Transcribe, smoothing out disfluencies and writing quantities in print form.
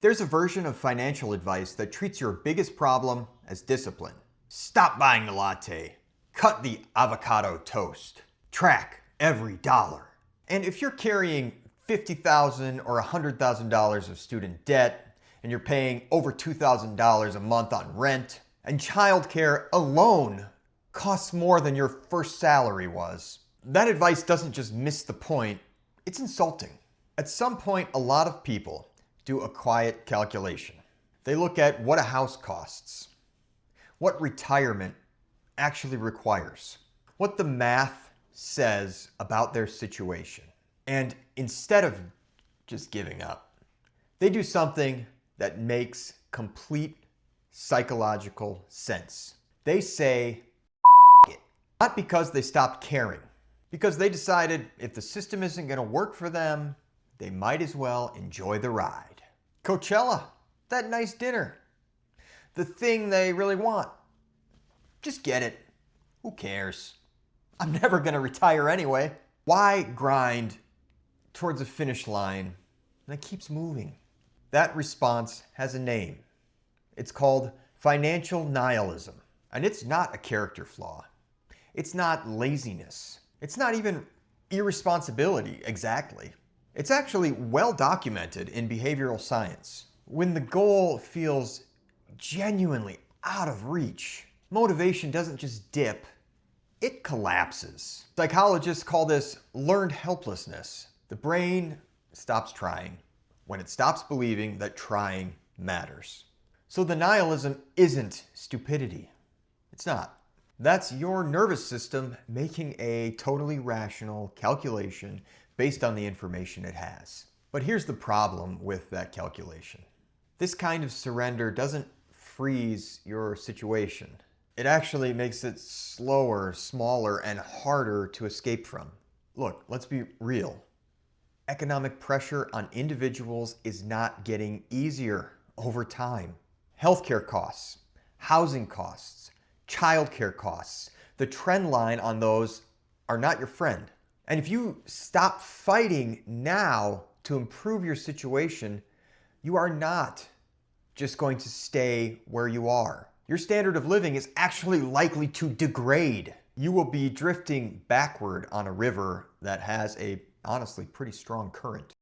There's a version of financial advice that treats your biggest problem as discipline. Stop buying the latte. Cut the avocado toast. Track every dollar. And if you're carrying $50,000 or $100,000 of student debt, and you're paying over $2,000 a month on rent, and childcare alone costs more than your first salary was, that advice doesn't just miss the point, it's insulting. At some point, a lot of people do a quiet calculation. They look at what a house costs, what retirement actually requires, what the math says about their situation. And instead of just giving up, they do something that makes complete psychological sense. They say, F it. Not because they stopped caring, because they decided if the system isn't going to work for them, they might as well enjoy the ride. Coachella, that nice dinner, the thing they really want. Just get it. Who cares? I'm never going to retire anyway. Why grind towards a finish line that keeps moving? That response has a name. It's called financial nihilism. And it's not a character flaw. It's not laziness. It's not even irresponsibility exactly. It's actually well documented in behavioral science. When the goal feels genuinely out of reach, motivation doesn't just dip, it collapses. Psychologists call this learned helplessness. The brain stops trying when it stops believing that trying matters. So the nihilism isn't stupidity. It's not. That's your nervous system making a totally rational calculation based on the information it has. But here's the problem with that calculation. This kind of surrender doesn't freeze your situation. It actually makes it slower, smaller, and harder to escape from. Look, let's be real. Economic pressure on individuals is not getting easier over time. Healthcare costs, housing costs, childcare costs, the trend line on those are not your friend. And if you stop fighting now to improve your situation, you are not just going to stay where you are. Your standard of living is actually likely to degrade. You will be drifting backward on a river that has a honestly pretty strong current.